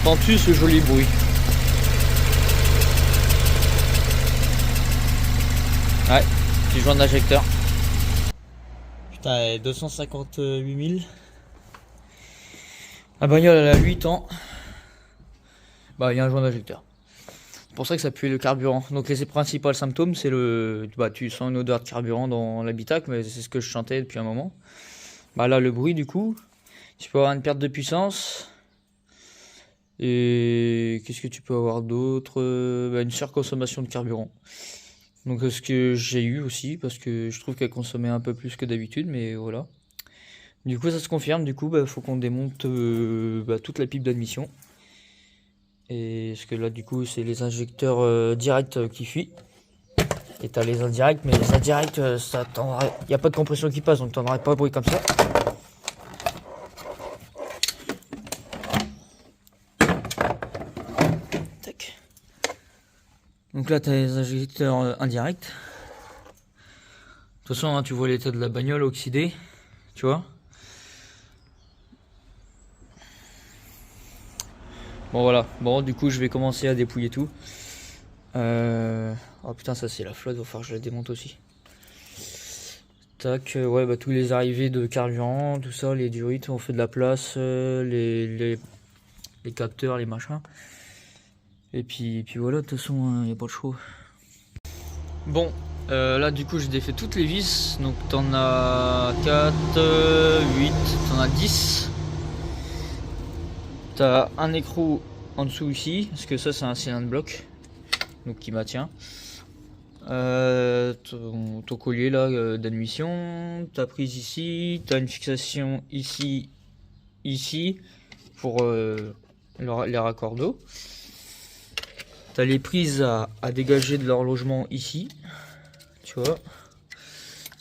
Entends-tu ce joli bruit? Ouais, petit joint d'injecteur. Putain, 258 000. La bagnole elle a 8 ans. Bah il y a un joint d'injecteur. C'est pour ça que ça pue le carburant. Donc les principaux symptômes c'est le... Bah tu sens une odeur de carburant dans l'habitacle, mais c'est ce que je chantais depuis un moment. Bah là le bruit du coup. Tu peux avoir une perte de puissance. Et qu'est-ce que tu peux avoir d'autre? Une surconsommation de carburant. Donc ce que j'ai eu aussi, parce que je trouve qu'elle consommait un peu plus que d'habitude, mais voilà. Du coup ça se confirme, du coup faut qu'on démonte toute la pipe d'admission. Et parce que là du coup c'est les injecteurs directs qui fuient. Et t'as les indirects, mais les indirects ça t'endrait. Il n'y a pas de compression qui passe, donc t'endrais pas de bruit comme ça. Tac. Donc là t'as les injecteurs indirects. De toute façon hein, tu vois l'état de la bagnole oxydée, tu vois. Bon voilà, bon du coup je vais commencer à dépouiller tout. Oh putain ça c'est la flotte, il va falloir que je la démonte aussi. Tac, ouais tous les arrivées de carburant, tout ça, les durites, on fait de la place, les capteurs, les machins. Et puis voilà, de toute façon il n'y a pas de choix. Bon, là du coup j'ai défait toutes les vis, donc t'en as 4, 8, t'en as 10. T'as un écrou en dessous ici, parce que ça c'est un cylindre bloc, donc qui maintient. Ton collier là d'admission, ta prise ici, t'as une fixation ici, ici, pour les raccords d'eau. T'as les prises à dégager de l'horlogement ici, tu vois.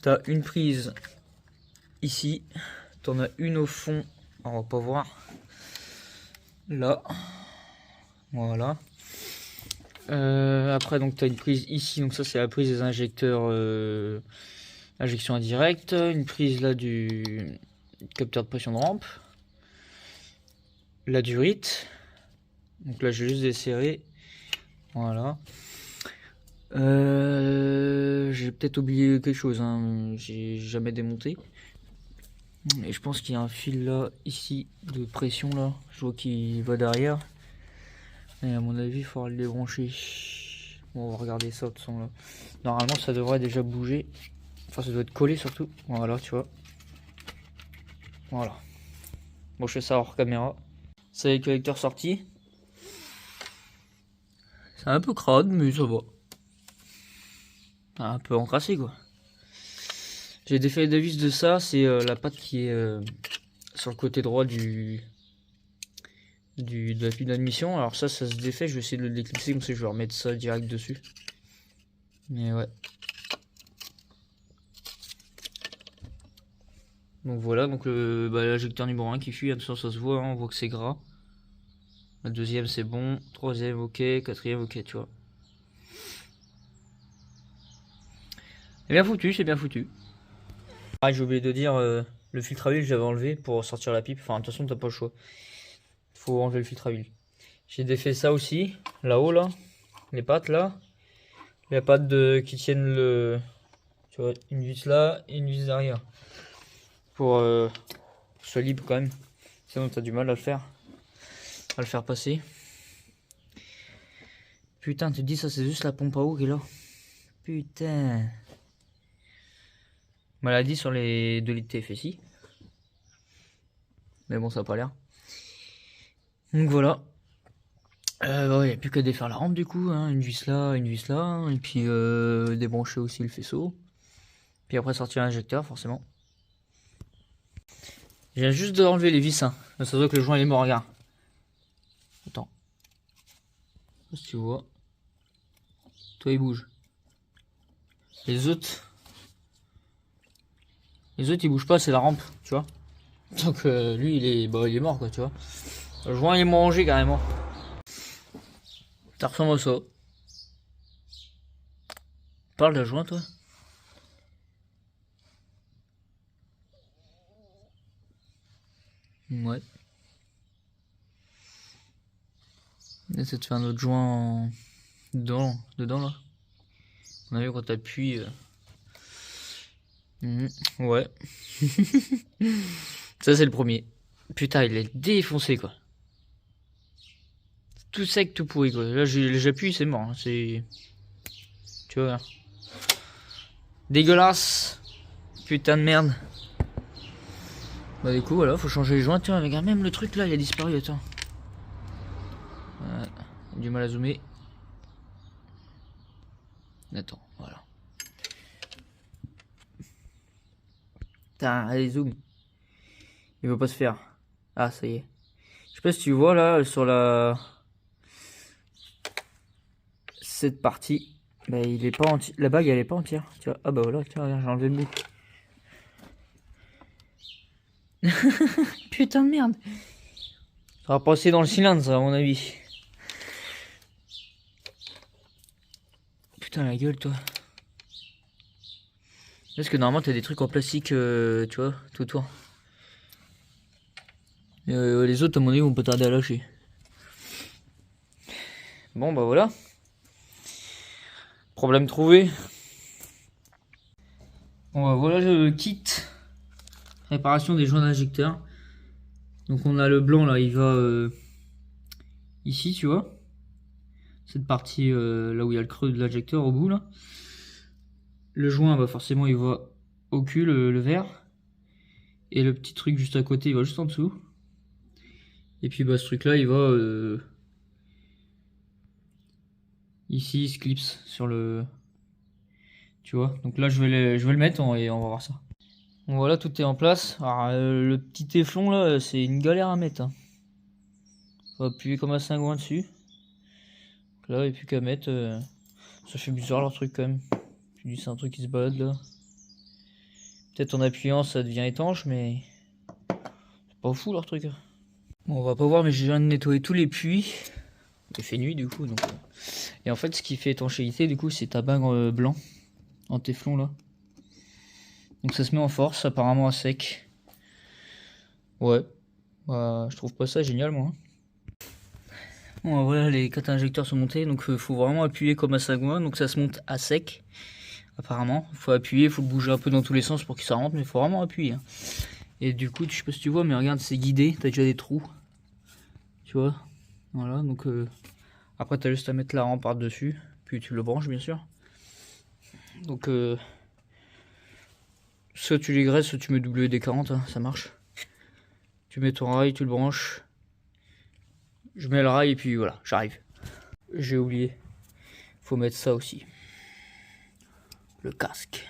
T'as une prise ici, t'en as une au fond, on va pas voir. Là, voilà. Après donc tu as une prise ici, donc ça c'est la prise des injecteurs injection indirecte, une prise là du capteur de pression de rampe, la durite, donc là je vais juste desserrer, voilà. J'ai peut-être oublié quelque chose, hein. J'ai jamais démonté. Et je pense qu'il y a un fil là, ici, de pression là, je vois qu'il va derrière. Et à mon avis, il faudra le débrancher. Bon, on va regarder ça de toute façon là. Normalement, ça devrait déjà bouger. Enfin, ça doit être collé surtout. Voilà, tu vois. Voilà. Bon, je fais ça hors caméra. C'est le collecteur sorti. C'est un peu crade, mais ça va. Un peu encrassé quoi. J'ai défait les vis de ça. C'est la patte qui est sur le côté droit de la pile d'admission. Alors ça se défait. Je vais essayer de le déclipser comme ça. Je vais remettre ça direct dessus. Mais ouais. Donc voilà, donc l'injecteur numéro 1 qui fuit, ça se voit, hein, on voit que c'est gras. Le deuxième c'est bon, troisième ok, quatrième ok, tu vois. C'est bien foutu, c'est bien foutu. Ah, j'ai oublié de dire, le filtre à huile j'avais enlevé pour sortir la pipe, enfin de toute façon t'as pas le choix. Faut enlever le filtre à huile. J'ai défait ça aussi, là-haut là, les pattes là. Les pattes qui tiennent le... Tu vois, une vis là et une vis derrière. Pour que ce soit libre quand même. Sinon t'as du mal à le faire. À le faire passer. Putain, tu te dis ça c'est juste la pompe à eau qui est là. Putain. Maladie sur les 2 litres TFSI. Mais bon, ça n'a pas l'air. Donc voilà. Il n'y a plus qu'à défaire la rampe du coup. Hein. Une vis là. Et puis débrancher aussi le faisceau. Puis après sortir l'injecteur, forcément. Je viens juste d'enlever les vis. Hein. Ça se voit que le joint il est mort, regarde. Attends. Si tu vois. Toi il bouge. Les autres ils bougent pas, c'est la rampe, tu vois. Donc lui il est mort quoi, tu vois. Le joint il est mangé carrément. Ça ressemble à ça. Parle d'un joint toi. Ouais. Essaie de faire un autre joint dedans là. On a vu quand t'appuies. Ouais. Ça c'est le premier. Putain, il est défoncé quoi. Tout sec, tout pourri quoi. Là j'appuie, c'est mort. Hein. C'est. Tu vois. Dégueulasse. Putain de merde. Bah du coup voilà, faut changer les joints. Tiens, regarde, même le truc là, il a disparu, attends. Du mal à zoomer. Attends, voilà. Putain, allez zoom. Il veut pas se faire. Ah ça y est. Je sais pas si tu vois là sur la cette partie. Bah il est pas entier. La bague elle est pas entière. Tu vois. Ah bah voilà, tiens, regarde, j'ai enlevé le bout. Putain de merde. Ça va passer dans le cylindre ça à mon avis. Putain la gueule toi. Parce que normalement t'as des trucs en plastique, tu vois, tout autour. Les autres à mon avis vont pas tarder à lâcher. Bon bah voilà. Problème trouvé. Bon bah voilà le kit. Réparation des joints d'injecteur. Donc on a le blanc là, il va ici tu vois. Cette partie là où il y a le creux de l'injecteur au bout là. Le joint bah forcément il va au cul le vert. Et le petit truc juste à côté il va juste en dessous. Et puis bah ce truc là il va ici il se clipse sur le. Tu vois. Donc là je vais le mettre et on va voir ça. Bon voilà, tout est en place. Alors, le petit téflon là c'est une galère à mettre. Hein. Faut appuyer comme un cingouin dessus. Donc là il n'y a plus qu'à mettre. Ça fait bizarre leur truc quand même. Tu dis c'est un truc qui se balade là. Peut-être en appuyant ça devient étanche mais c'est pas fou leur truc. Bon on va pas voir mais je viens de nettoyer tous les puits. Il fait nuit du coup donc. Et en fait ce qui fait étanchéité du coup c'est ta bague blanc en téflon là. Donc ça se met en force apparemment à sec. Ouais. Bah je trouve pas ça génial moi. Bon voilà les 4 injecteurs sont montés donc faut vraiment appuyer comme un sagouin donc ça se monte à sec. Apparemment, faut appuyer, faut le bouger un peu dans tous les sens pour que ça rentre, mais faut vraiment appuyer. Hein. Et du coup, je sais pas si tu vois, mais regarde, c'est guidé, t'as déjà des trous. Tu vois. Voilà, donc après t'as juste à mettre la rampe par-dessus, puis tu le branches bien sûr. Donc soit tu les graisses, soit tu mets WD-40, hein, ça marche. Tu mets ton rail, tu le branches. Je mets le rail et puis voilà, j'arrive. J'ai oublié. Faut mettre ça aussi. Le casque.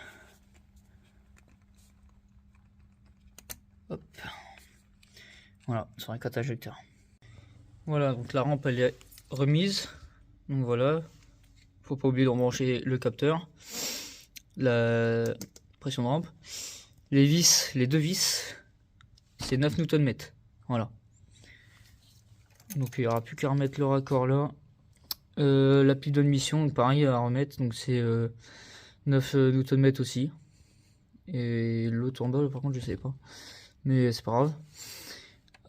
Hop. Voilà, sur un 4 injecteurs. Voilà, donc la rampe elle est remise. Donc voilà. Faut pas oublier de rebrancher le capteur. La pression de rampe. Les vis, les deux vis, c'est 9 Nm. Voilà. Donc il n'y aura plus qu'à remettre le raccord là. La pile d'admission, donc pareil à remettre. Donc c'est 9 Nm aussi. Et l'autre en bas, par contre, je sais pas. Mais c'est pas grave.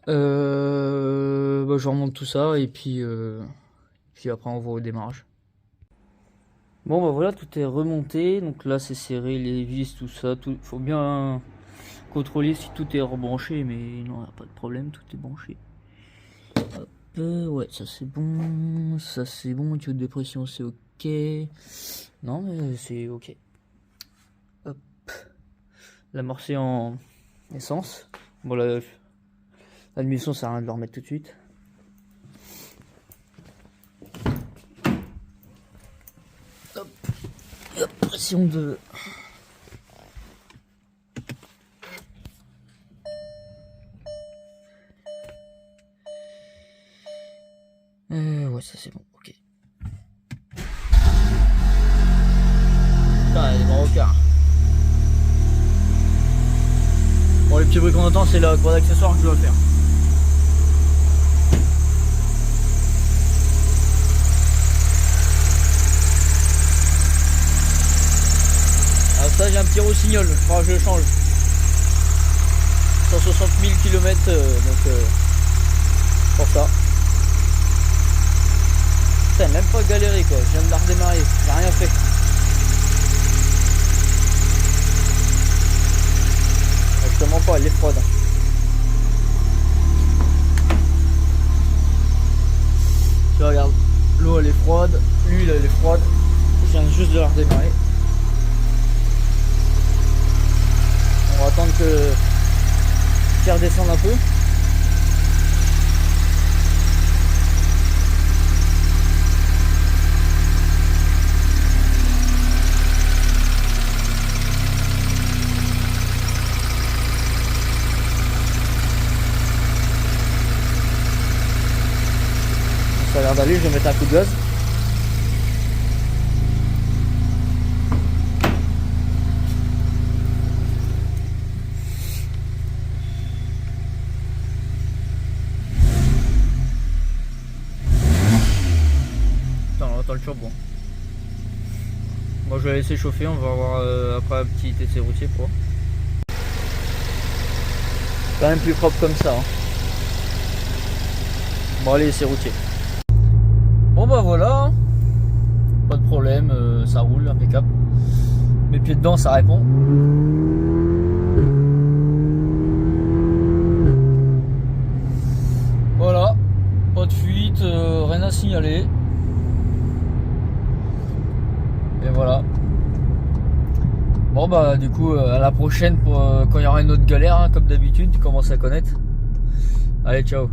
Bah, je remonte tout ça et puis après on voit au démarrage. Bon bah voilà, tout est remonté. Donc là c'est serré, les vis, tout ça. Tout, faut bien contrôler si tout est rebranché, mais non, y a pas de problème, tout est branché. Hop, ouais, ça c'est bon. Ça c'est bon, tuyau de dépression c'est ok. Non mais c'est ok. Hop. L'amorcer en essence. Bon là, l'admission ça sert à rien de le remettre tout de suite. Hop. Et hop, pression de... ouais ça c'est bon, ok. Putain, il y a des bons recards. Bon, les petits bruits qu'on entend, c'est la croix d'accessoires que je dois faire. Ah, ça, j'ai un petit rossignol, il faudra que je le change. 160 000 km, donc pour ça. même pas galéré quoi, je viens de la redémarrer, j'ai rien fait. Je te mens pas, elle est froide. Tu regardes, l'eau elle est froide, l'huile elle est froide, je viens juste de la redémarrer. On va attendre que faire descendre un peu. Ça a l'air d'aller, je vais mettre un coup de gaz. Attends, on entend le turbo. Moi je vais la laisser chauffer, on va voir après un petit essai routier pour. Quand même plus propre comme ça. Hein. Bon allez, essai routier. Bon bah voilà, pas de problème, ça roule, impeccable. Mes pieds dedans, ça répond. Voilà, pas de fuite, rien à signaler. Et voilà. Bon bah du coup à la prochaine pour quand il y aura une autre galère, hein, comme d'habitude, tu commences à connaître. Allez, ciao.